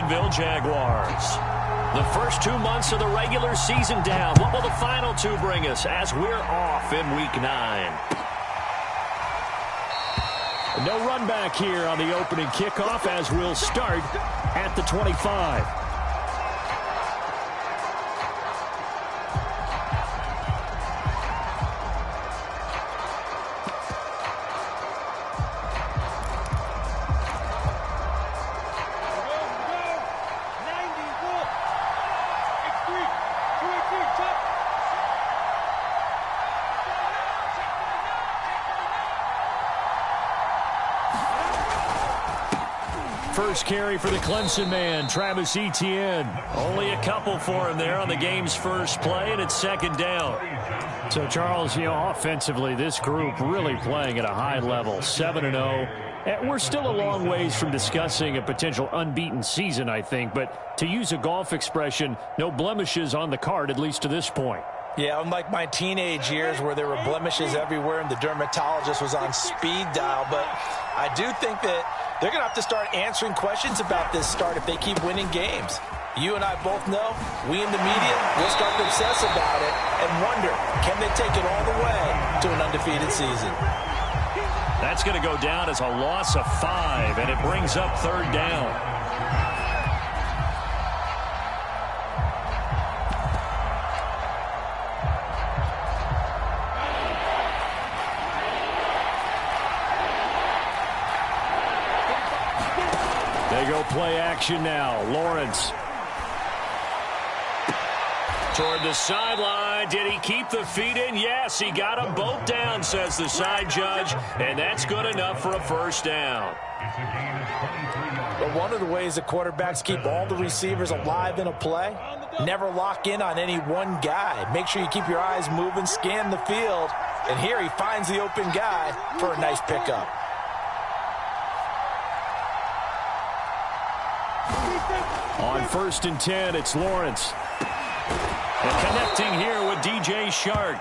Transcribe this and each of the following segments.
Jacksonville Jaguars. The first 2 months of the regular season down. What will the final two bring us as we're off in Week 9? No run back here on the opening kickoff as we'll start at the 25. First carry for the Clemson man, Travis Etienne. Only a couple for him there on the game's first play, and it's second down. So, Charles, offensively, this group really playing at a high level, 7-0. And we're still a long ways from discussing a potential unbeaten season, I think. But to use a golf expression, no blemishes on the card, at least to this point. Yeah, unlike my teenage years where there were blemishes everywhere and the dermatologist was on speed dial. But I do think that they're going to have to start answering questions about this start if they keep winning games. You and I both know, we in the media, will start to obsess about it and wonder, can they take it all the way to an undefeated season? That's going to go down as a loss of 5, and it brings up third down. They go play action now. Lawrence. Toward the sideline. Did he keep the feet in? Yes, he got them both down, says the side judge. And that's good enough for a first down. But one of the ways the quarterbacks keep all the receivers alive in a play, never lock in on any one guy. Make sure you keep your eyes moving, scan the field. And here he finds the open guy for a nice pickup. On 1st and 10, it's Lawrence. And connecting here with DJ Shark.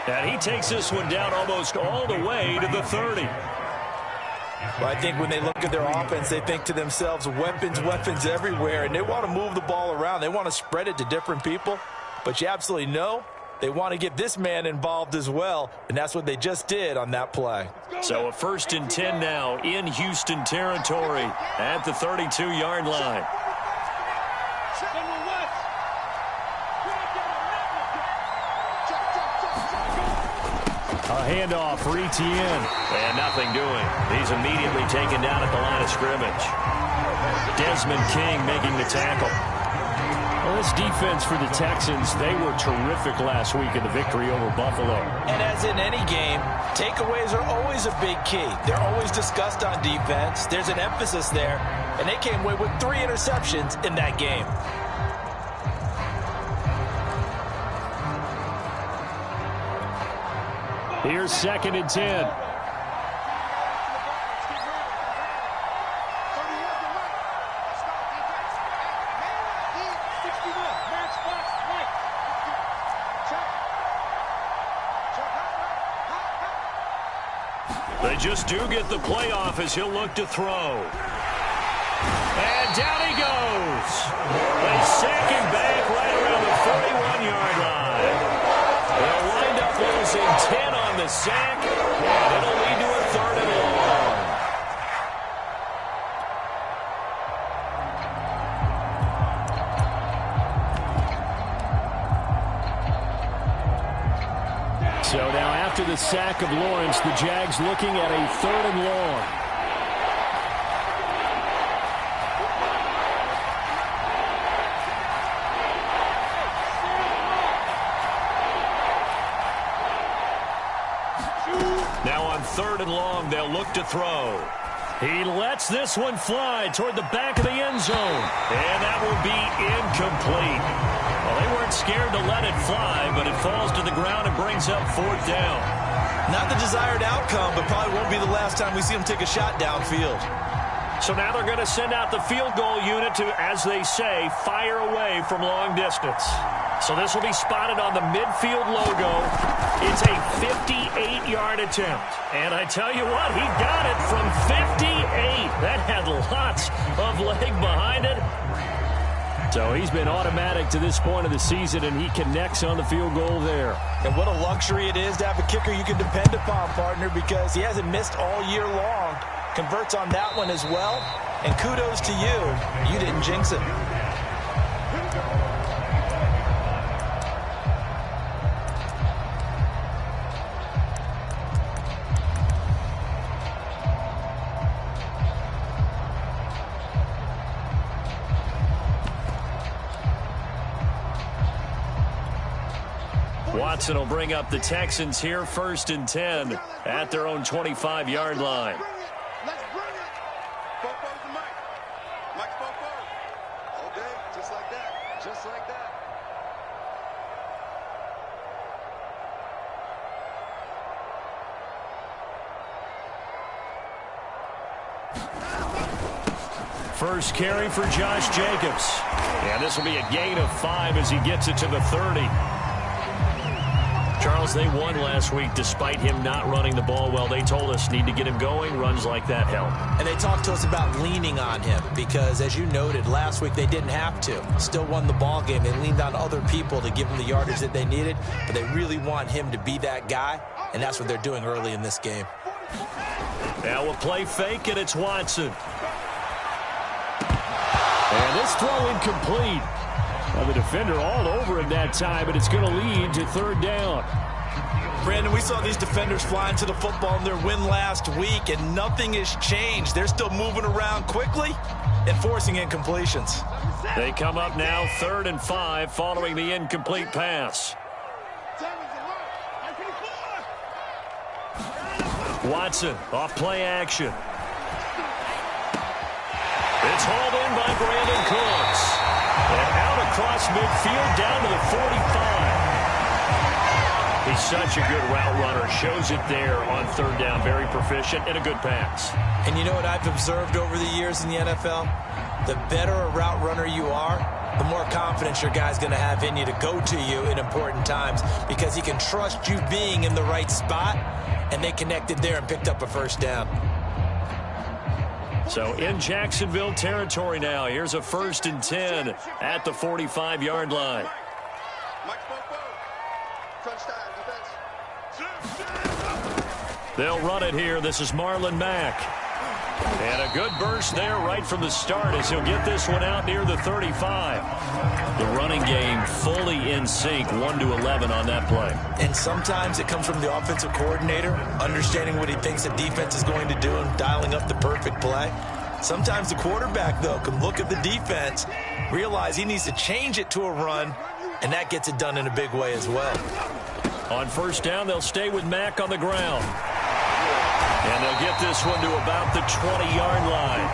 And he takes this one down almost all the way to the 30. Well, I think when they look at their offense, they think to themselves, weapons, weapons everywhere. And they want to move the ball around. They want to spread it to different people. But you absolutely know they want to get this man involved as well. And that's what they just did on that play. So a 1st and 10 now in Houston territory at the 32-yard line. A handoff for Etienne. And nothing doing. He's immediately taken down at the line of scrimmage. Desmond King making the tackle. Well, this defense for the Texans, they were terrific last week in the victory over Buffalo. And as in any game, takeaways are always a big key. They're always discussed on defense. There's an emphasis there. And they came away with 3 interceptions in that game. Here's 2nd and 10. They just do get the playoff as he'll look to throw. And down he goes. They sack him back right around the 41-yard line. They'll wind up losing 10 on the sack, and it'll lead to a 3rd and long. So now after the sack of Lawrence, the Jags looking at a 3rd and long. Now on 3rd and long, they'll look to throw. He lets this one fly toward the back of the end zone. And that will be incomplete. Well, they weren't scared to let it fly, but it falls to the ground and brings up 4th down. Not the desired outcome, but probably won't be the last time we see him take a shot downfield. So now they're going to send out the field goal unit to, as they say, fire away from long distance. So this will be spotted on the midfield logo. It's a 58-yard attempt. And I tell you what, he got it from 58. That had lots of leg behind it. So he's been automatic to this point of the season, and he connects on the field goal there. And what a luxury it is to have a kicker you can depend upon, partner, because he hasn't missed all year long. Converts on that one as well. And kudos to you. You didn't jinx it. Watson will bring up the Texans here, 1st and 10 at their own 25-yard line. Let's bring it. Fofo's the mic. Mike's Fofo. All day, just like that. Just like that. First carry for Josh Jacobs. And this will be a gain of 5 as he gets it to the 30. Charles, they won last week despite him not running the ball well. They told us need to get him going. Runs like that help. And they talked to us about leaning on him because, as you noted, last week they didn't have to. Still won the ball game. They leaned on other people to give them the yardage that they needed, but they really want him to be that guy, and that's what they're doing early in this game. Now we'll play fake, and it's Watson. And this throw incomplete. Well, the defender all over him that time, but it's going to lead to 3rd down. Brandon, we saw these defenders flying to the football in their win last week, and nothing has changed. They're still moving around quickly and forcing incompletions. They come up now 3rd and 5 following the incomplete pass. Watson off play action. It's hauled in by Brandon Cooks. And out across midfield down to the 45. He's such a good route runner. Shows it there on 3rd down. Very proficient and a good pass. And you know what I've observed over the years in the NFL? The better a route runner you are, the more confidence your guy's going to have in you to go to you in important times because he can trust you being in the right spot, and they connected there and picked up a 1st down. So in Jacksonville territory now. Here's a 1st and 10 at the 45-yard line. They'll run it here. This is Marlon Mack. And a good burst there right from the start as he'll get this one out near the 35. The running game fully in sync, 1-11 on that play. And sometimes it comes from the offensive coordinator, understanding what he thinks the defense is going to do and dialing up the perfect play. Sometimes the quarterback, though, can look at the defense, realize he needs to change it to a run, and that gets it done in a big way as well. On 1st down, they'll stay with Mack on the ground. And they'll get this one to about the 20-yard line.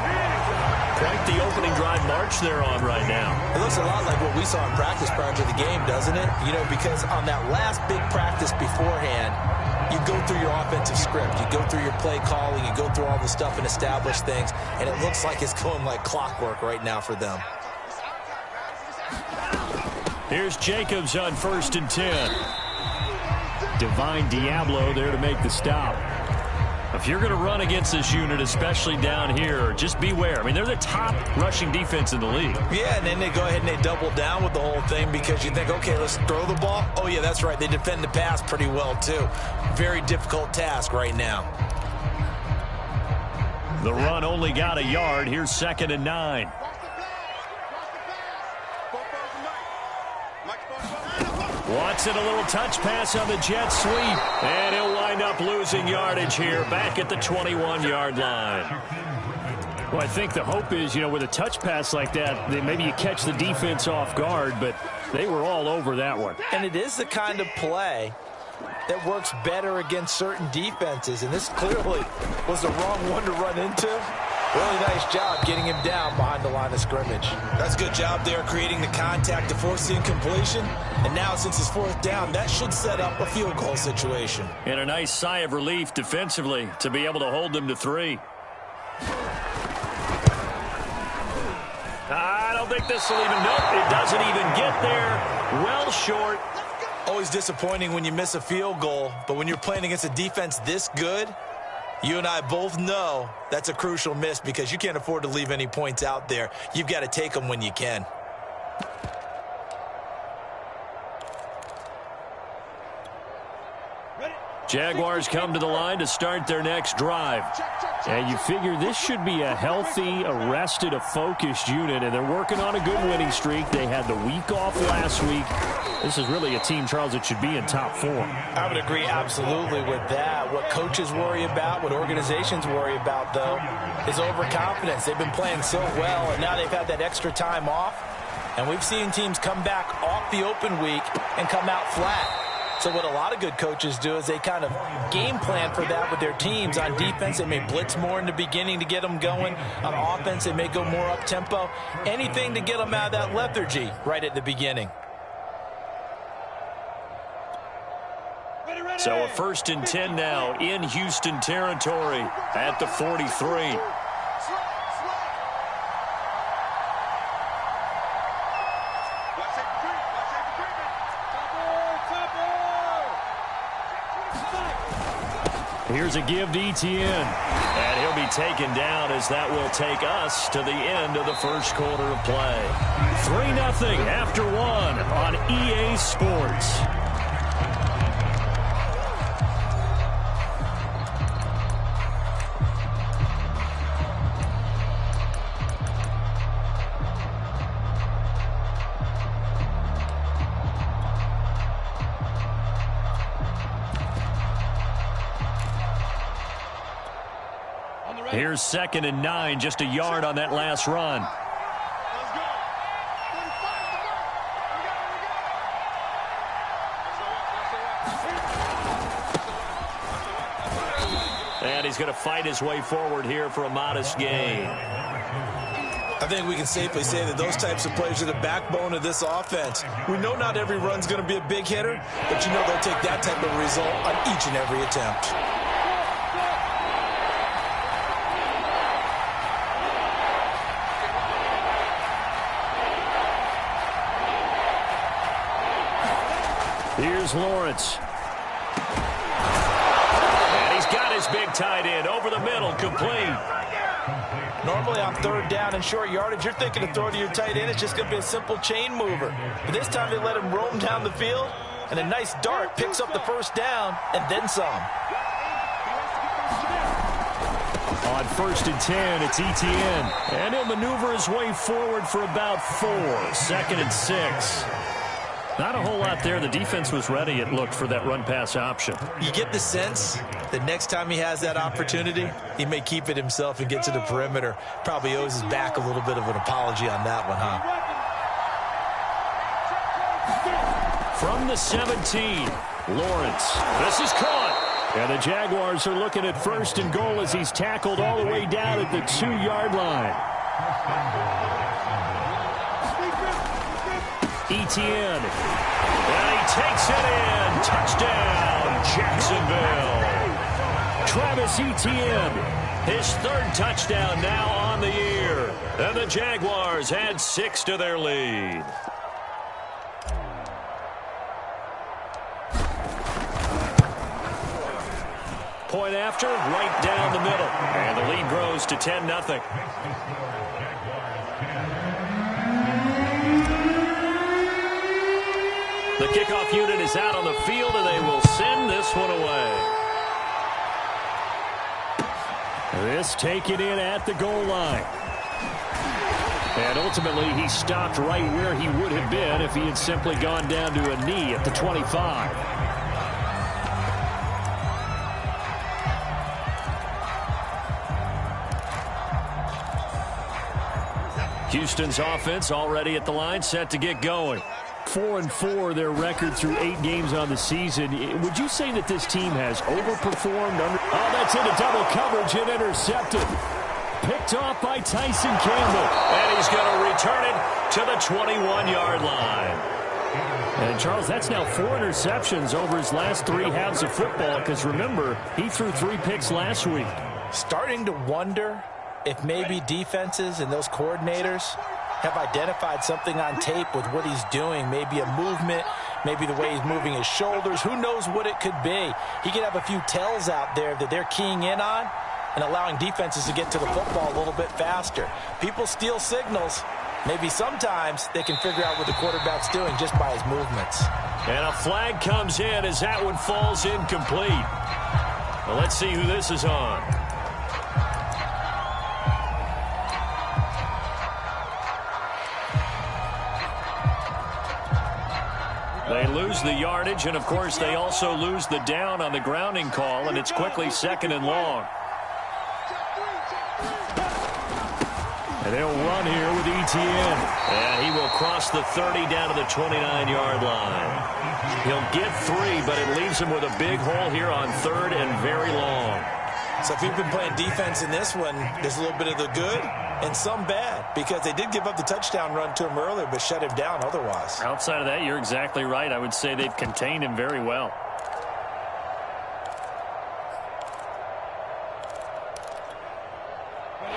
Quite the opening drive march they're on right now. It looks a lot like what we saw in practice prior to the game, doesn't it? You know, because on that last big practice beforehand, you go through your offensive script. You go through your play calling. You go through all the stuff and establish things. And it looks like it's going like clockwork right now for them. Here's Jacobs on 1st and 10. Divine Diablo there to make the stop. If you're going to run against this unit, especially down here, just beware. I mean, they're the top rushing defense in the league. Yeah, and then they go ahead and they double down with the whole thing because you think, okay, let's throw the ball. Oh, yeah, that's right. They defend the pass pretty well, too. Very difficult task right now. The run only got a yard. Here's 2nd and 9. Watson, a little touch pass on the jet sweep. And he'll wind up losing yardage here back at the 21-yard line. Well, I think the hope is, you know, with a touch pass like that, that maybe you catch the defense off guard, but they were all over that one. And it is the kind of play that works better against certain defenses, and this clearly was the wrong one to run into. Really nice job getting him down behind the line of scrimmage. That's a good job there creating the contact to force the incompletion. And now since it's 4th down, that should set up a field goal situation. And a nice sigh of relief defensively to be able to hold them to 3. I don't think this will even, nope, it doesn't even get there. Well short. Always disappointing when you miss a field goal, but when you're playing against a defense this good, you and I both know that's a crucial miss because you can't afford to leave any points out there. You've got to take them when you can. Jaguars come to the line to start their next drive. And you figure this should be a healthy, arrested, a focused unit, and they're working on a good winning streak. They had the week off last week. This is really a team, Charles, that should be in top 4. I would agree absolutely with that. What coaches worry about, what organizations worry about, though, is overconfidence. They've been playing so well, and now they've had that extra time off. And we've seen teams come back off the open week and come out flat. So what a lot of good coaches do is they kind of game plan for that with their teams. On defense, they may blitz more in the beginning to get them going. On offense, they may go more up-tempo. Anything to get them out of that lethargy right at the beginning. So a 1st and 10 now in Houston territory at the 43. Here's a give to ETN. And he'll be taken down as that will take us to the end of the first quarter of play. 3-0 after 1 on EA Sports. Here's 2nd and 9, just a yard on that last run. And he's going to fight his way forward here for a modest gain. I think we can safely say that those types of plays are the backbone of this offense. We know not every run's going to be a big hitter, but you know they'll take that type of result on each and every attempt. Here's Lawrence. And he's got his big tight end over the middle, complete. Normally on 3rd down and short yardage, you're thinking to throw to your tight end. It's just going to be a simple chain mover. But this time they let him roam down the field, and a nice dart picks up the 1st down and then some. On 1st and 10, it's ETN. And he'll maneuver his way forward for about 4. 2nd and 6. Not a whole lot there. The defense was ready, it looked, for that run-pass option. You get the sense that next time he has that opportunity, he may keep it himself and get to the perimeter. Probably owes his back a little bit of an apology on that one, huh? From the 17, Lawrence. This is caught. And the Jaguars are looking at 1st and goal as he's tackled all the way down at the 2-yard line. ETN, and he takes it in. Touchdown, Jacksonville. Travis Etienne, his 3rd touchdown now on the year. And the Jaguars add 6 to their lead. Point after, right down the middle. And the lead grows to 10-0. The kickoff unit is out on the field, and they will send this one away. This taken in at the goal line. And ultimately, he stopped right where he would have been if he had simply gone down to a knee at the 25. Houston's offense already at the line, set to get going. 4-4 their record through 8 games on the season. Would you say that this team has overperformed? Oh, that's into double coverage and intercepted. Picked off by Tyson Campbell. And he's going to return it to the 21-yard line. And, Charles, that's now 4 interceptions over his last 3 halves of football, because, remember, he threw 3 picks last week. Starting to wonder if maybe defenses and those coordinators have identified something on tape with what he's doing. Maybe a movement, maybe the way he's moving his shoulders. Who knows what it could be? He could have a few tells out there that they're keying in on, and allowing defenses to get to the football a little bit faster. People steal signals. Maybe sometimes they can figure out what the quarterback's doing just by his movements. And a flag comes in as that one falls incomplete. Well, let's see who this is on. They lose the yardage, and, of course, they also lose the down on the grounding call, and it's quickly 2nd and long. And they'll run here with Etienne. And he will cross the 30 down to the 29-yard line. He'll get 3, but it leaves him with a big hole here on 3rd and very long. So if you've been playing defense in this one, there's a little bit of the good and some bad, because they did give up the touchdown run to him earlier, but shut him down otherwise. Outside of that, you're exactly right. I would say they've contained him very well.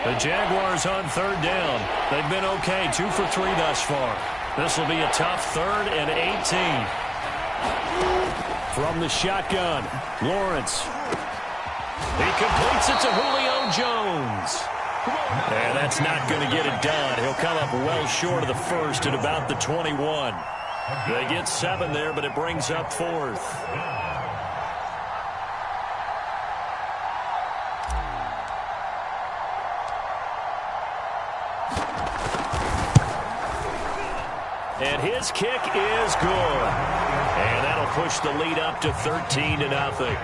The Jaguars on 3rd down. They've been okay, 2 for 3 thus far. This will be a tough 3rd and 18. From the shotgun, Lawrence. He completes it to Julio Jones. And that's not going to get it done. He'll come up well short of the first at about the 21. They get 7 there, but it brings up 4th. And his kick is good. And that'll push the lead up to 13-0.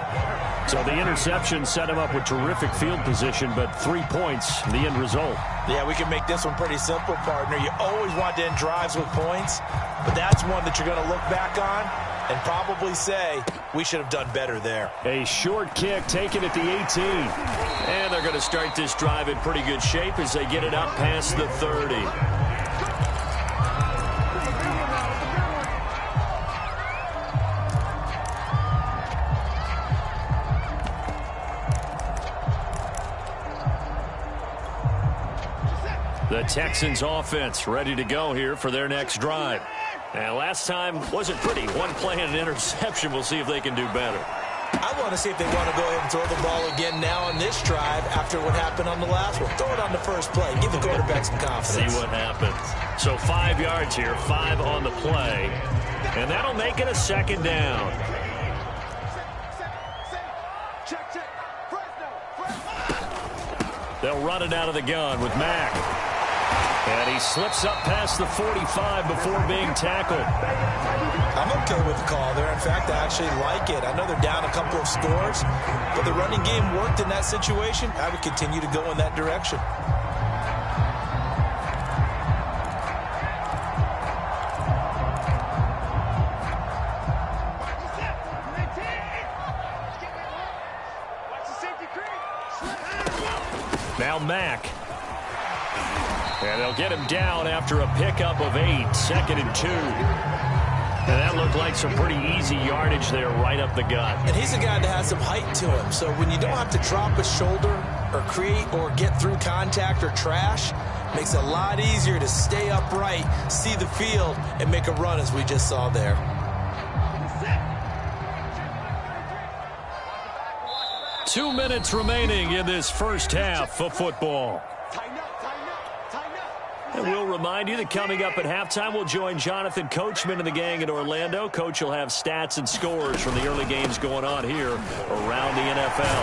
So the interception set him up with terrific field position, but 3 points, the end result. Yeah, we can make this one pretty simple, partner. You always want to end drives with points, but that's one that you're going to look back on and probably say, we should have done better there. A short kick taken at the 18. And they're going to start this drive in pretty good shape as they get it up past the 30. The Texans offense ready to go here for their next drive. And last time wasn't pretty. One play and an interception. We'll see if they can do better. I want to see if they want to go ahead and throw the ball again now on this drive after what happened on the last one. Throw it on the first play. Give the quarterback some confidence. See what happens. So 5 yards here, 5 on the play. And that'll make it a 2nd down. They'll run it out of the gun with Mack. And he slips up past the 45 before being tackled. I'm okay with the call there. In fact, I actually like it. I know they're down a couple of scores, but the running game worked in that situation. I would continue to go in that direction. Now Mack. And they'll get him down after a pickup of 8, 2nd and 2. And that looked like some pretty easy yardage there right up the gut. And he's a guy that has some height to him. So when you don't have to drop a shoulder or create or get through contact or trash, makes it a lot easier to stay upright, see the field, and make a run as we just saw there. Two minutes remaining in this first half of football. And we'll remind you that coming up at halftime, we'll join Jonathan Coachman and the gang in Orlando. Coach will have stats and scores from the early games going on here around the NFL.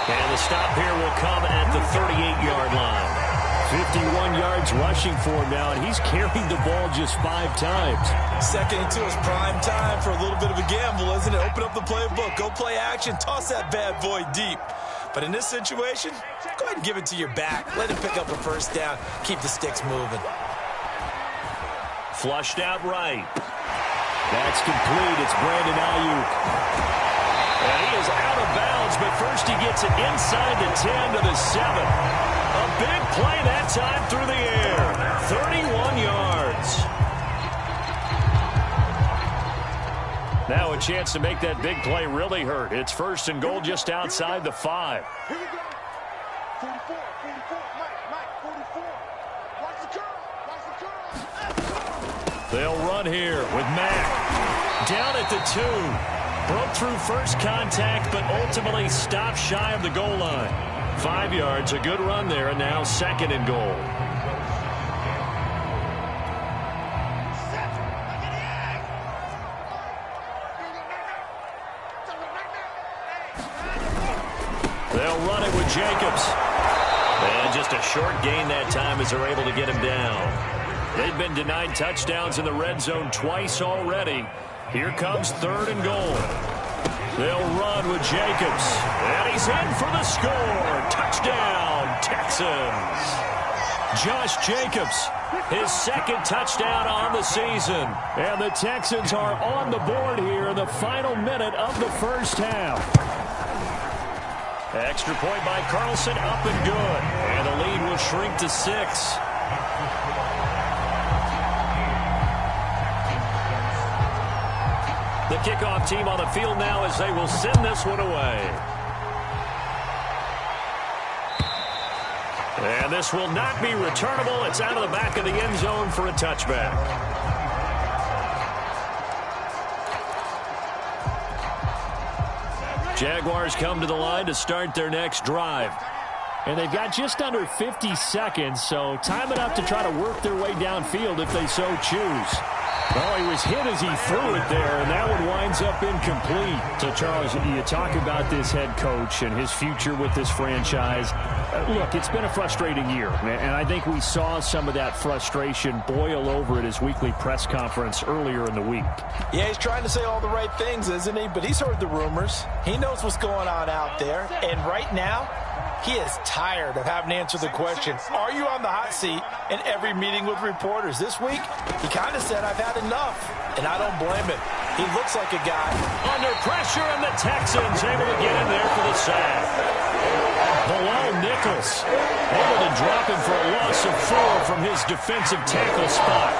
And the stop here will come at the 38-yard line. 51 yards rushing for him now, and he's carried the ball just 5 times. 2nd and 2 is prime time for a little bit of a gamble, isn't it? Open up the playbook, go play action, toss that bad boy deep. But in this situation, go ahead and give it to your back. Let him pick up a first down. Keep the sticks moving. Flushed out right. That's complete. It's Brandon Ayuk. And he is out of bounds, but first he gets it inside the 10 to the 7. A big play that time through the air. 31 yards. Now a chance to make that big play really hurt. It's 1st and goal just outside the 5. Here we go. 44, 44, Mike, 44. Watch the curl, They'll run here with Mack. Down at the 2. Broke through first contact, but ultimately stopped shy of the goal line. 5 yards. A good run there, and now 2nd and goal. They'll run it with Jacobs. And just a short gain that time as they're able to get him down. They've been denied touchdowns in the red zone twice already. Here comes 3rd and goal. They'll run with Jacobs. And he's in for the score. Touchdown, Texans. Josh Jacobs, his 2nd touchdown on the season. And the Texans are on the board here in the final minute of the first half. Extra point by Carlson, up and good. And the lead will shrink to 6. The kickoff team on the field now as they will send this one away. And this will not be returnable. It's out of the back of the end zone for a touchback. Jaguars come to the line to start their next drive. And they've got just under 50 seconds, so time enough to try to work their way downfield if they so choose. Oh, he was hit as he threw it there, and that one winds up incomplete. So, Charles, you talk about this head coach and his future with this franchise. Look, it's been a frustrating year, and I think we saw some of that frustration boil over at his weekly press conference earlier in the week. Yeah, he's trying to say all the right things, isn't he? But he's heard the rumors. He knows what's going on out there, and right now, he is tired of having to answer the question, are you on the hot seat, in every meeting with reporters. This week, he kind of said, I've had enough, and I don't blame him. He looks like a guy under pressure, and the Texans able to get in there for the sack. Below Nichols, able to drop him for a loss of 4 from his defensive tackle spot.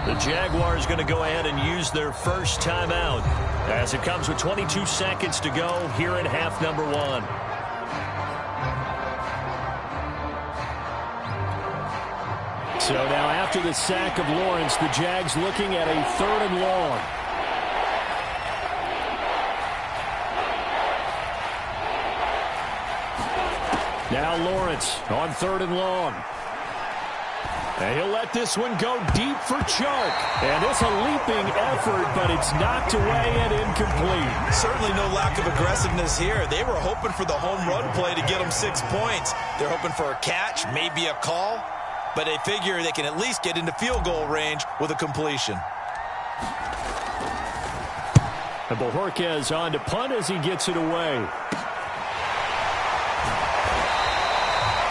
The Jaguars going to go ahead and use their first timeout as it comes with 22 seconds to go here in half number 1. So now after the sack of Lawrence, the Jags looking at a 3rd and long. Now Lawrence on 3rd and long. And he'll let this one go deep for Chark. And it's a leaping effort, but it's knocked away and incomplete. Certainly no lack of aggressiveness here. They were hoping for the home run play to get them 6 points. They're hoping for a catch, maybe a call, but they figure they can at least get into field goal range with a completion. And Bojorquez on to punt as he gets it away.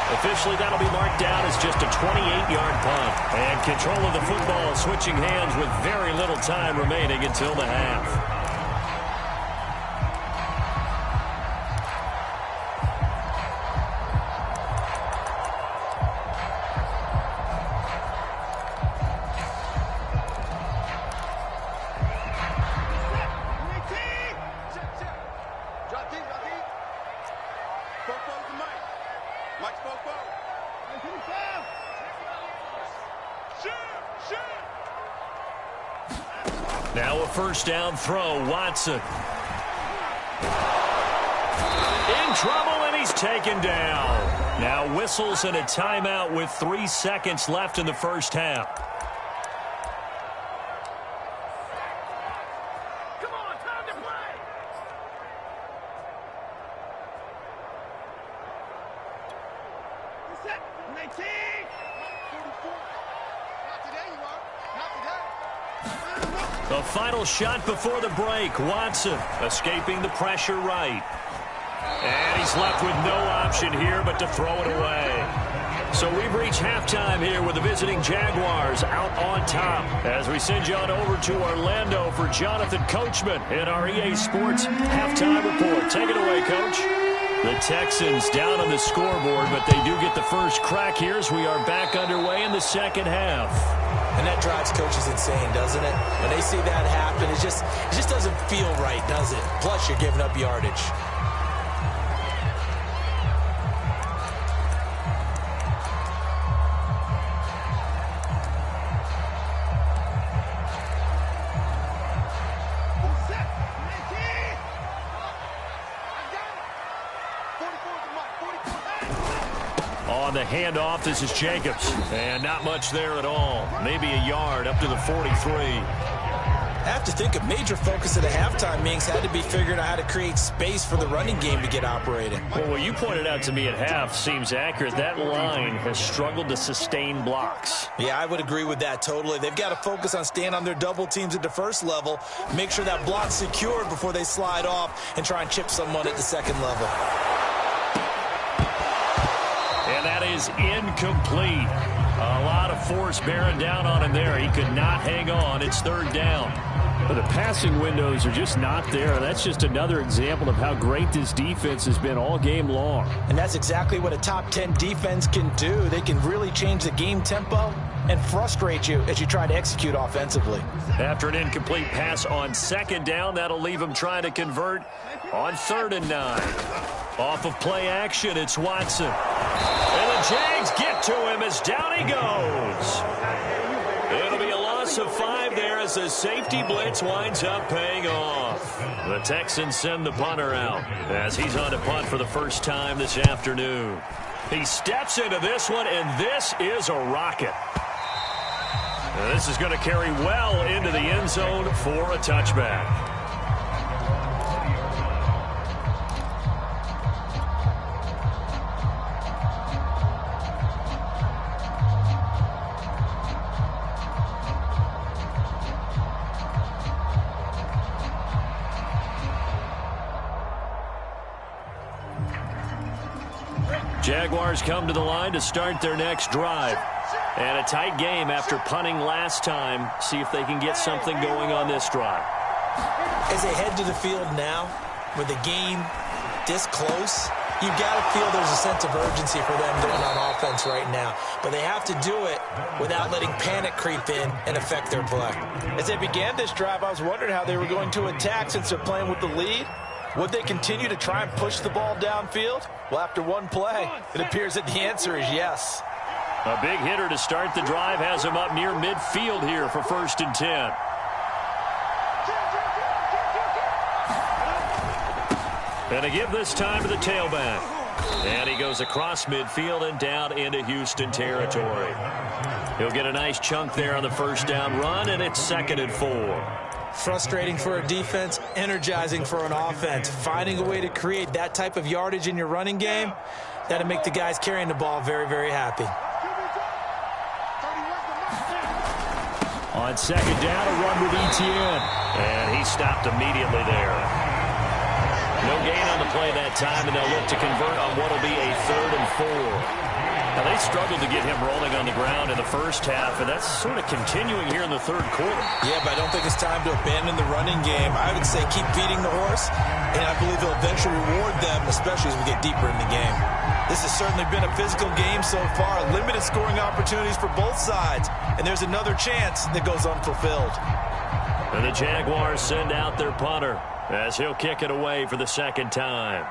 Officially, that'll be marked down as just a 28-yard punt. And control of the football switching hands with very little time remaining until the half. Now a first down throw, Watson. In trouble, and he's taken down. Now whistles and a timeout with 3 seconds left in the first half. Come on, time to play. Set, 19. 44. Not today, you are. Not today. The final shot before the break. Watson escaping the pressure right. And he's left with no option here but to throw it away. So we've reached halftime here with the visiting Jaguars out on top. As we send you on over to Orlando for Jonathan Coachman in our EA Sports halftime report. Take it away, Coach. The Texans down on the scoreboard, but they do get the first crack here as we are back underway in the second half. And that drives coaches insane, doesn't it? When they see that happen, it just doesn't feel right, does it? Plus, you're giving up yardage. the handoff. This is Jacobs. And not much there at all. Maybe a yard up to the 43. I have to think a major focus of the halftime meetings had to be figuring out how to create space for the running game to get operating. Well, what you pointed out to me at half seems accurate. That line has struggled to sustain blocks. Yeah, I would agree with that totally. They've got to focus on staying on their double teams at the first level, make sure that block's secured before they slide off and try and chip someone at the second level. And that is incomplete. A lot of force bearing down on him there. He could not hang on. It's third down. But the passing windows are just not there. That's just another example of how great this defense has been all game long. And that's exactly what a top 10 defense can do. They can really change the game tempo and frustrate you as you try to execute offensively. After an incomplete pass on second down, that'll leave him trying to convert on 3rd and 9. Off of play action, it's Watson. And the Jags get to him as down he goes. It'll be a loss of 5 there as the safety blitz winds up paying off. The Texans send the punter out as he's on to punt for the first time this afternoon. He steps into this one, and this is a rocket. Now, this is going to carry well into the end zone for a touchback. Jaguars come to the line to start their next drive. And a tight game after punting last time. See if they can get something going on this drive. As they head to the field now, with the game this close, you've got to feel there's a sense of urgency for them going on offense right now. But they have to do it without letting panic creep in and affect their play. As they began this drive, I was wondering how they were going to attack since they're playing with the lead. Would they continue to try and push the ball downfield? Well, after one play, it appears that the answer is yes. A big hitter to start the drive has him up near midfield here for 1st and 10. And a give this time to the tailback. And he goes across midfield and down into Houston territory. He'll get a nice chunk there on the first down run, and it's 2nd and 4. Frustrating for a defense, energizing for an offense. Finding a way to create that type of yardage in your running game, that'll make the guys carrying the ball very, very happy. On 2nd down, a run with Etienne. And he stopped immediately there. No gain on the play that time, and they'll look to convert on what will be a 3rd and 4. Now, they struggled to get him rolling on the ground in the first half, and that's sort of continuing here in the 3rd quarter. Yeah, but I don't think it's time to abandon the running game. I would say keep feeding the horse, and I believe they'll eventually reward them, especially as we get deeper in the game. This has certainly been a physical game so far. Limited scoring opportunities for both sides, and there's another chance that goes unfulfilled. And the Jaguars send out their punter as he'll kick it away for the 2nd time.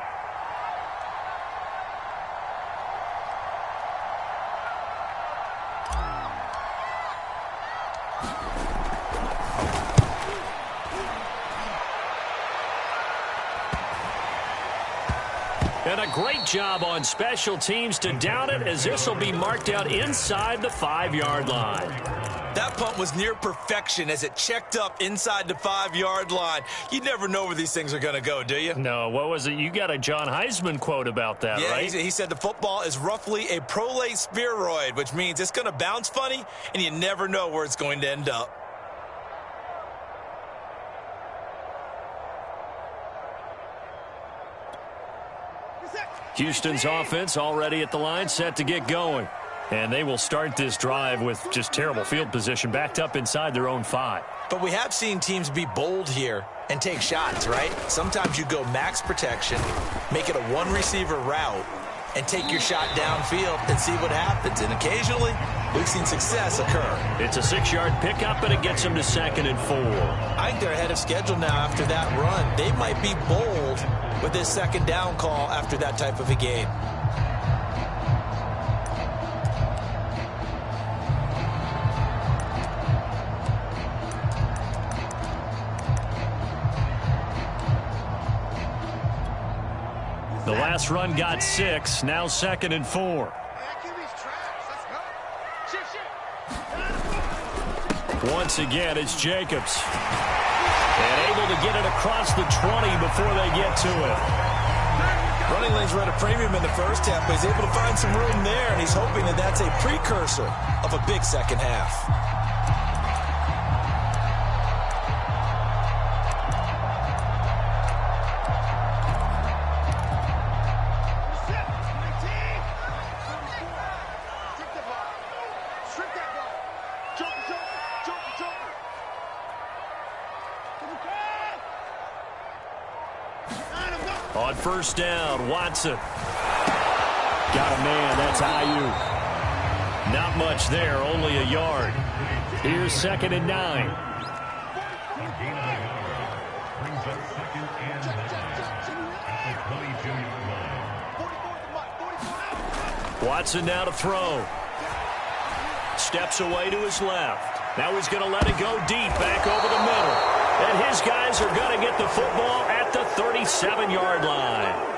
And a great job on special teams to down it, as this will be marked out inside the 5-yard line. That punt was near perfection as it checked up inside the 5-yard line. You never know where these things are going to go, do you? No, what was it? You got a John Heisman quote about that, yeah, right? He said the football is roughly a prolate spheroid, which means it's going to bounce funny, and you never know where it's going to end up. Houston's offense already at the line, set to get going. And they will start this drive with just terrible field position, backed up inside their own 5. But we have seen teams be bold here and take shots, right? Sometimes you go max protection, make it a one-receiver route, and take your shot downfield and see what happens. And occasionally, we've seen success occur. It's a 6-yard pickup, and it gets them to 2nd and 4. I think they're ahead of schedule now after that run. They might be bold with this 2nd down call after that type of a game. The last run got 6, now 2nd and 4. Once again, it's Jacobs. And able to get it across the 20 before they get to it. Running lanes were at a premium in the first half, but he's able to find some room there, and he's hoping that that's a precursor of a big second half. On first down, Watson. Got a man, that's Ayuk. Not much there, only a yard. Here's 2nd and 9. Watson now to throw. Steps away to his left. Now he's going to let it go deep back over the middle. And his guys are going to get the football at the 37-yard line.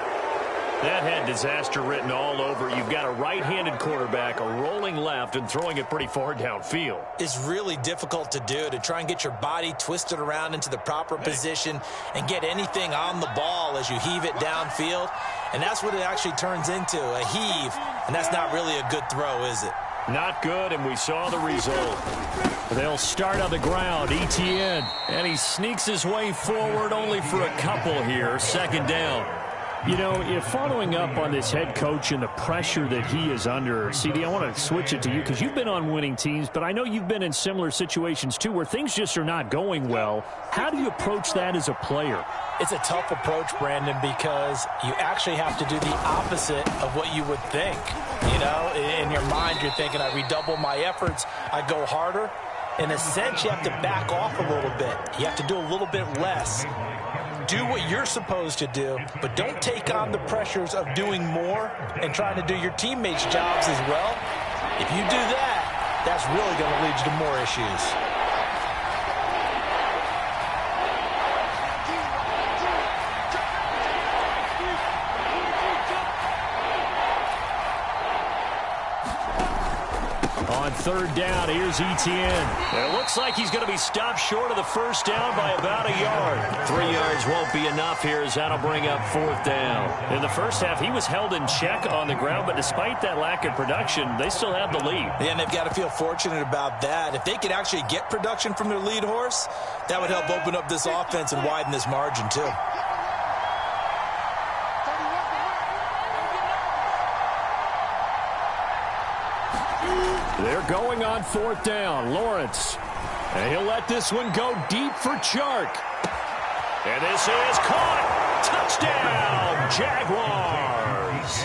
That had disaster written all over. You've got a right-handed quarterback, a rolling left, and throwing it pretty far downfield. It's really difficult to do, to try and get your body twisted around into the proper position and get anything on the ball as you heave it downfield. And that's what it actually turns into, a heave. And that's not really a good throw, is it? Not good, and we saw the result. They'll start on the ground, Etienne. And he sneaks his way forward only for a couple here, 2nd down. You know, if following up on this head coach and the pressure that he is under, CD, I want to switch it to you because you've been on winning teams, but I know you've been in similar situations too where things just are not going well. How do you approach that as a player? It's a tough approach, Brandon, because you actually have to do the opposite of what you would think. You know, in your mind, you're thinking, I redouble my efforts, I go harder. In a sense, you have to back off a little bit. You have to do a little bit less. Do what you're supposed to do, but don't take on the pressures of doing more and trying to do your teammates' jobs as well. If you do that, that's really going to lead you to more issues. On 3rd down, here's Etienne. And it looks like he's going to be stopped short of the first down by about a yard. 3 yards won't be enough here as that'll bring up 4th down. In the first half, he was held in check on the ground, but despite that lack of production, they still have the lead. Yeah, and they've got to feel fortunate about that. If they could actually get production from their lead horse, that would help open up this offense and widen this margin too. They're going on 4th down. Lawrence. And he'll let this one go deep for Chark. And this is caught. Touchdown, Jaguars.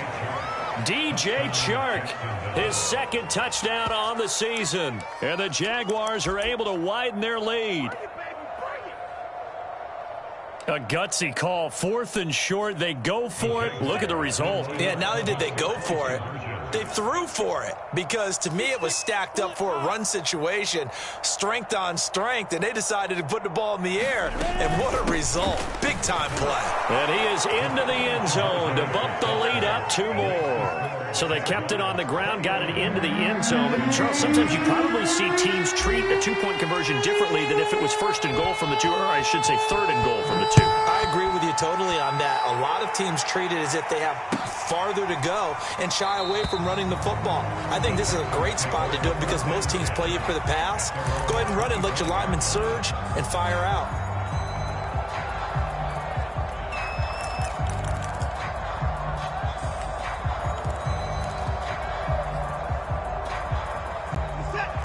DJ Chark, his 2nd touchdown on the season. And the Jaguars are able to widen their lead. A gutsy call. 4th and short. They go for it. Look at the result. Yeah, not only did they go for it, they threw for it, because to me it was stacked up for a run situation, strength on strength, and they decided to put the ball in the air, and what a result. Big time play. And he is into the end zone to bump the lead up 2 more. So they kept it on the ground, got it into the end zone. But Charles, sometimes you probably see teams treat a 2-point conversion differently than if it was 1st and goal from the 2, or I should say 3rd and goal from the 2. I agree with you totally on that. A lot of teams treat it as if they have farther to go and shy away from running the football. I think this is a great spot to do it because most teams play you for the pass. Go ahead and run it, let your linemen surge and fire out.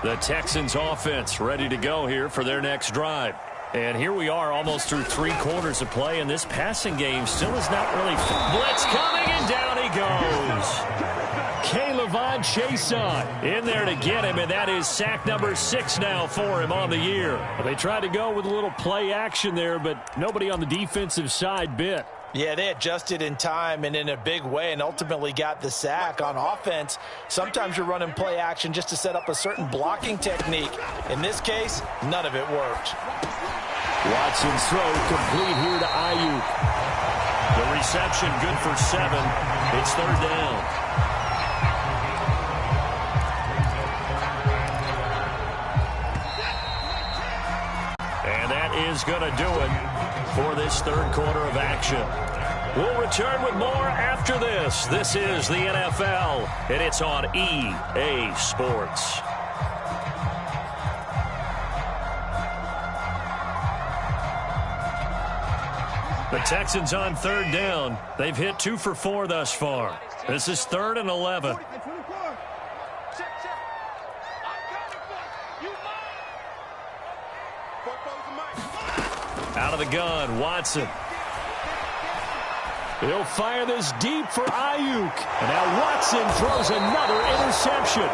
The Texans offense ready to go here for their next drive. And here we are almost through 3 quarters of play, and this passing game still is not really blitz coming, and down he goes. K'Lavon Chaisson in there to get him, and that is sack number 6 now for him on the year. They tried to go with a little play action there, but nobody on the defensive side bit. Yeah, they adjusted in time and in a big way and ultimately got the sack. On offense, sometimes you're running play action just to set up a certain blocking technique. In this case, none of it worked. Watson's throw complete here to Ayuk. The reception good for 7. It's 3rd down. is going to do it for this third quarter of action. We'll return with more after this. This is the NFL, and it's on EA Sports. The Texans on third down. They've hit 2 for 4 thus far. This is 3rd and 11. Out of the gun, Watson. He'll fire this deep for Ayuk. And now Watson throws another interception.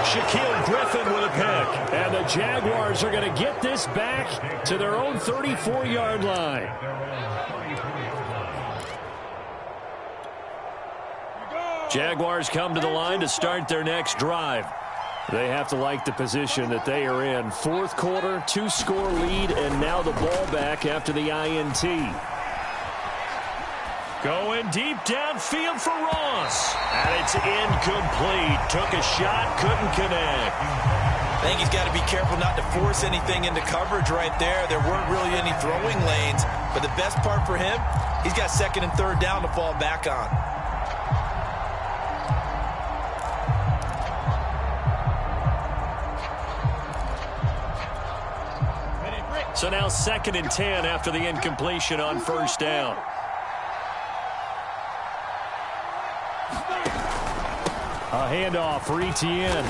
Shaquille Griffin with a pick. And the Jaguars are going to get this back to their own 34-yard line. Jaguars come to the line to start their next drive. They have to like the position that they are in. Fourth quarter, 2-score lead, and now the ball back after the INT. Going deep downfield for Ross. And it's incomplete. Took a shot, couldn't connect. I think he's got to be careful not to force anything into coverage right there. There weren't really any throwing lanes. But the best part for him, he's got 2nd and 3rd down to fall back on. So now 2nd and 10 after the incompletion on 1st down. A handoff for Etienne.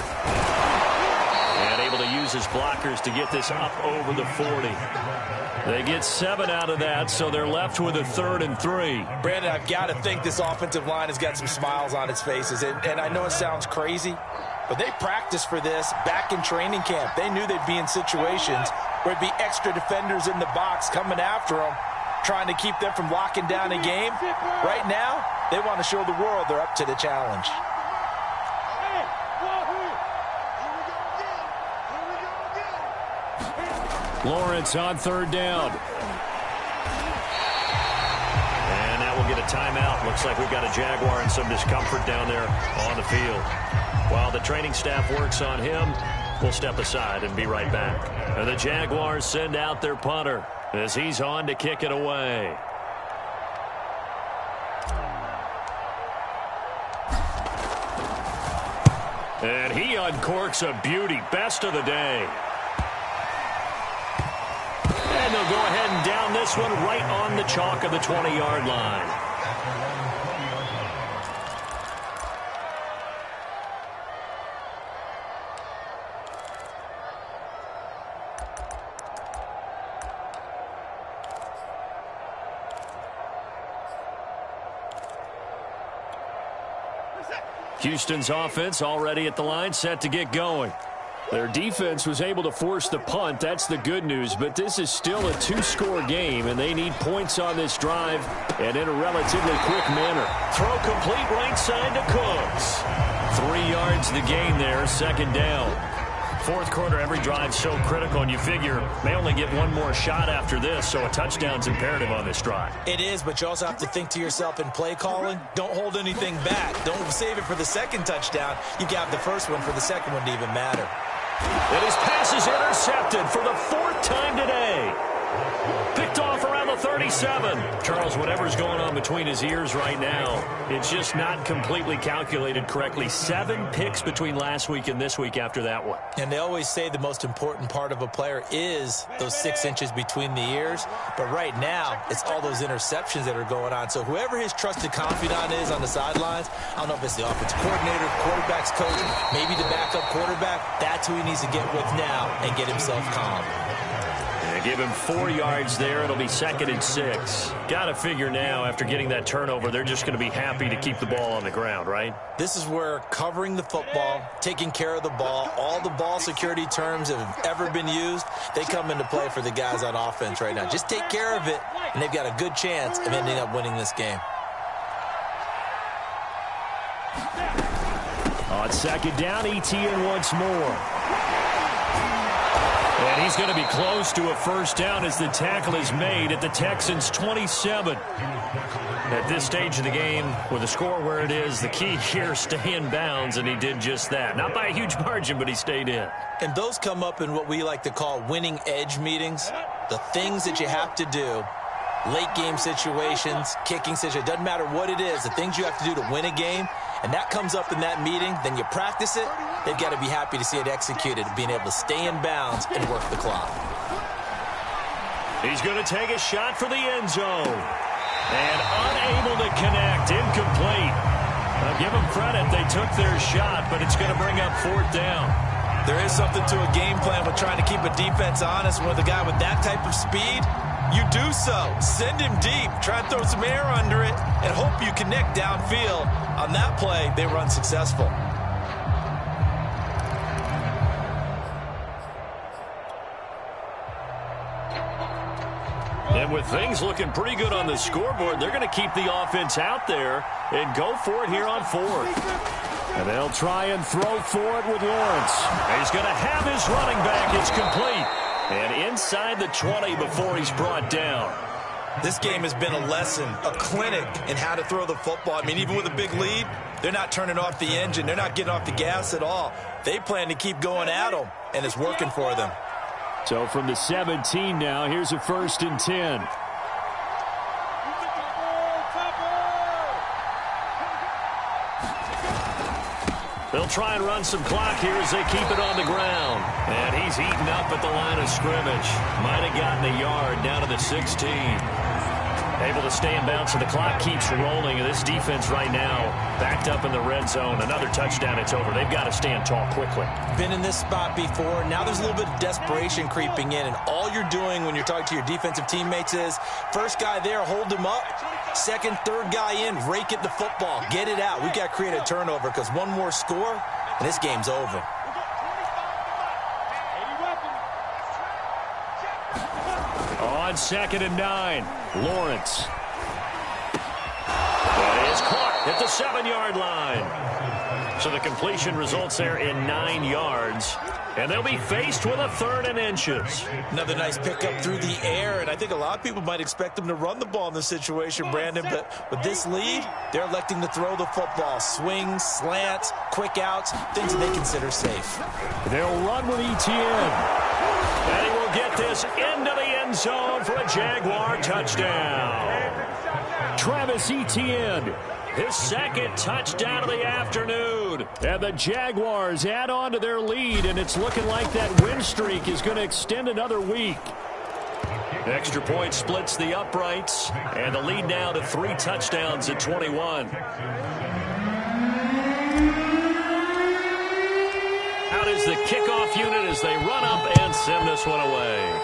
And able to use his blockers to get this up over the 40. They get 7 out of that, so they're left with a 3rd and 3. Brandon, I've got to think this offensive line has got some smiles on its faces. And I know it sounds crazy, but they practiced for this back in training camp. They knew they'd be in situations where it'd be extra defenders in the box coming after them, trying to keep them from locking down a game. Right now, they want to show the world they're up to the challenge. Lawrence on 3rd down. And now we'll get a timeout. Looks like we've got a Jaguar and some discomfort down there on the field. While the training staff works on him, we'll step aside and be right back. And the Jaguars send out their punter as he's on to kick it away. And he uncorks a beauty. Best of the day. And they'll go ahead and down this one right on the chalk of the 20-yard line. Houston's offense already at the line, set to get going. Their defense was able to force the punt. That's the good news, but this is still a 2-score game, and they need points on this drive and in a relatively quick manner. Throw complete right side to Cooks. 3 yards the gain there, 2nd down. Fourth quarter, every drive so critical, and you figure they only get one more shot after this, so a touchdown's imperative on this drive. It is, but you also have to think to yourself in play calling, don't hold anything back. Don't save it for the 2nd touchdown. You got the first one for the 2nd one to even matter. And his pass is intercepted for the 4th time today. Picked off around the 37. Charles, whatever's going on between his ears right now, it's just not completely calculated correctly. 7 picks between last week and this week after that one. And they always say the most important part of a player is those 6 inches between the ears. But right now, it's all those interceptions that are going on. So whoever his trusted confidant is on the sidelines, I don't know if it's the offensive coordinator, quarterback's coach, maybe the backup quarterback, that's who he needs to get with now and get himself calm. And give him 4 yards there. It'll be 2nd and 6. Got to figure now, after getting that turnover, they're just going to be happy to keep the ball on the ground, right? This is where covering the football, taking care of the ball, all the ball security terms that have ever been used, they come into play for the guys on offense right now. Just take care of it, and they've got a good chance of ending up winning this game. On 2nd down, Etienne once more. And he's going to be close to a 1st down as the tackle is made at the Texans' 27. At this stage of the game, with the score where it is, the key here, stay in bounds, and he did just that. Not by a huge margin, but he stayed in. And those come up in what we like to call winning edge meetings. the things that you have to do, late game situations, kicking situations, doesn't matter what it is, the things you have to do to win a game, and that comes up in that meeting, then you practice it, they've got to be happy to see it executed, being able to stay in bounds and work the clock. He's going to take a shot for the end zone. And unable to connect, incomplete. I'll give them credit, they took their shot, but it's going to bring up 4th down. There is something to a game plan with trying to keep a defense honest. With a guy with that type of speed, you do so. Send him deep. Try and throw some air under it and hope you connect downfield. On that play, they were unsuccessful. And with things looking pretty good on the scoreboard, they're going to keep the offense out there and go for it here on 4th. And they'll try and throw for it with Lawrence. He's going to have his running back. It's complete. And inside the 20 before he's brought down. This game has been a lesson, a clinic in how to throw the football. I mean, even with a big lead, they're not turning off the engine. They're not getting off the gas at all. They plan to keep going at them, and it's working for them. So from the 17 now, here's a 1st and 10. They'll try and run some clock here as they keep it on the ground. And he's eaten up at the line of scrimmage. Might have gotten a yard down to the 16. Able to stay in bounds, so the clock keeps rolling. And this defense right now backed up in the red zone. Another touchdown, it's over. They've got to stand tall quickly. Been in this spot before. Now there's a little bit of desperation creeping in. And all you're doing when you're talking to your defensive teammates is, first guy there, hold him up. Second, third guy in, rake at the football. Get it out. We've got to create a turnover because one more score, and this game's over. On 2nd and 9, Lawrence. That is caught at the 7-yard line. So the completion results there in 9 yards. And they'll be faced with a 3rd and inches. Another nice pickup through the air, and I think a lot of people might expect them to run the ball in this situation, Brandon, but with this lead, they're electing to throw the football. Swings, slants, quick outs, things that they consider safe. They'll run with Etienne. And he will get this into the end zone for a Jaguar touchdown. Travis Etienne, his 2nd touchdown of the afternoon. And the Jaguars add on to their lead, and it's looking like that win streak is going to extend another week. Extra point splits the uprights, and the lead now to 3 touchdowns at 21. Out is the kickoff unit as they run up and send this one away.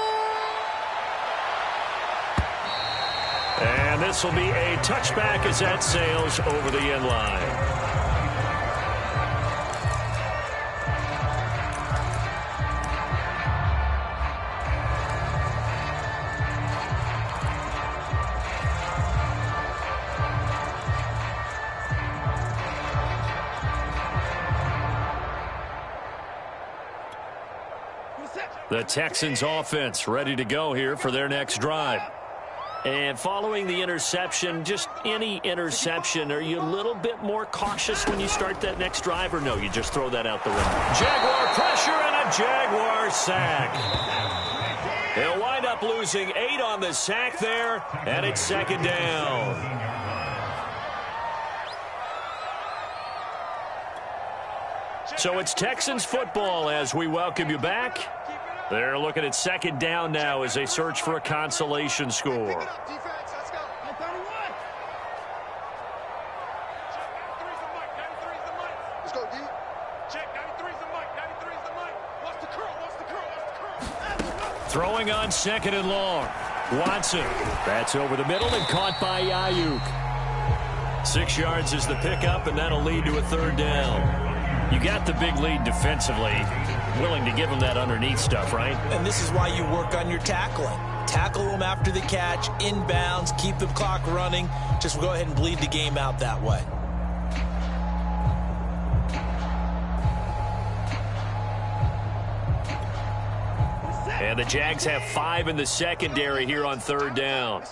And this will be a touchback as that sails over the end line. The Texans offense ready to go here for their next drive. And following the interception, just any interception, are you a little bit more cautious when you start that next drive, or no, you just throw that out the window? Jaguar pressure and a Jaguar sack. They'll wind up losing 8 on the sack there, and it's 2nd down. So it's Texans football as we welcome you back. They're looking at 2nd down now as they search for a consolation score. Throwing on 2nd and long. Watson. That's over the middle and caught by Ayuk. 6 yards is the pickup, and that'll lead to a 3rd down. You got the big lead defensively, willing to give them that underneath stuff, right? And this is why you work on your tackling. Tackle them after the catch, inbounds, keep the clock running. Just go ahead and bleed the game out that way. And the Jags have 5 in the secondary here on 3rd down.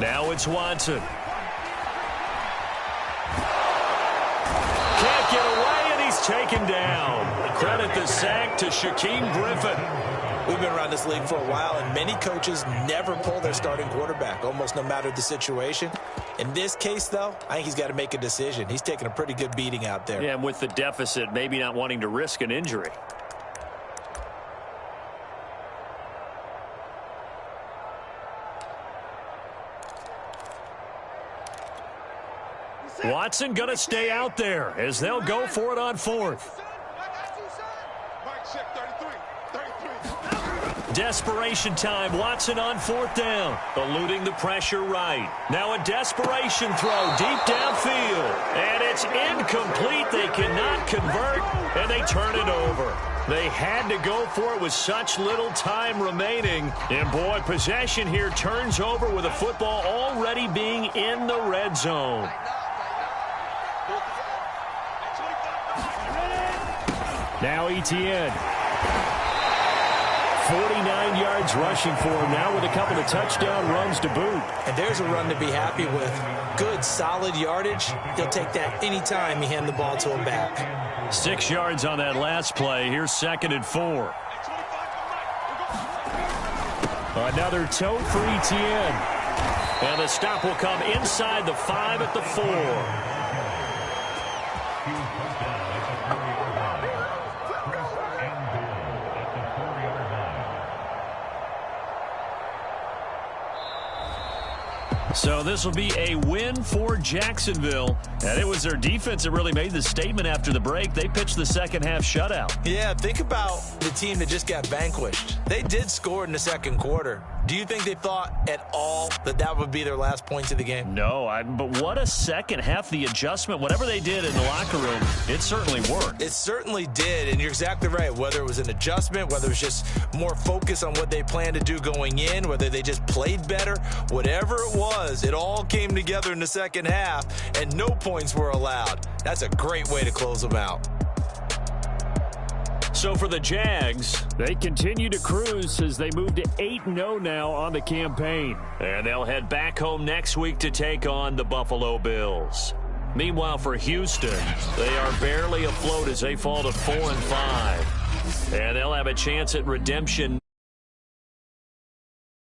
Now it's Watson. can't get away, and he's taken down. Credit the sack to Shaquem Griffin. We've been around this league for a while, and many coaches never pull their starting quarterback, almost no matter the situation. In this case, though, I think he's got to make a decision. He's taking a pretty good beating out there. Yeah, and with the deficit, maybe not wanting to risk an injury. Watson going to stay out there as they'll go for it on fourth. Desperation time. Watson on fourth down. Eluding the pressure right. Now a desperation throw deep downfield. And it's incomplete. They cannot convert, and they turn it over. They had to go for it with such little time remaining. And, boy, possession here turns over with a football already being in the red zone. Now Etienne. 49 yards rushing for him now with a couple of touchdown runs to boot. And there's a run to be happy with. Good, solid yardage. He'll take that anytime you hand the ball to him back. 6 yards on that last play. Here's 2nd and 4. Another toe for Etienne. And the stop will come inside the 5 at the 4. So this will be a win for Jacksonville. And it was their defense that really made the statement after the break. They pitched the second half shutout. Yeah, think about the team that just got vanquished. They did score in the second quarter. Do you think they thought at all that that would be their last points of the game? No, but what a second half. The adjustment, whatever they did in the locker room, it certainly worked. It certainly did, and you're exactly right. Whether it was an adjustment, whether it was just more focus on what they planned to do going in, whether they just played better, whatever it was, it all came together in the second half, and no points were allowed. That's a great way to close them out. So for the Jags, they continue to cruise as they move to 8-0 now on the campaign. And they'll head back home next week to take on the Buffalo Bills. Meanwhile, for Houston, they are barely afloat as they fall to 4-5. And they'll have a chance at redemption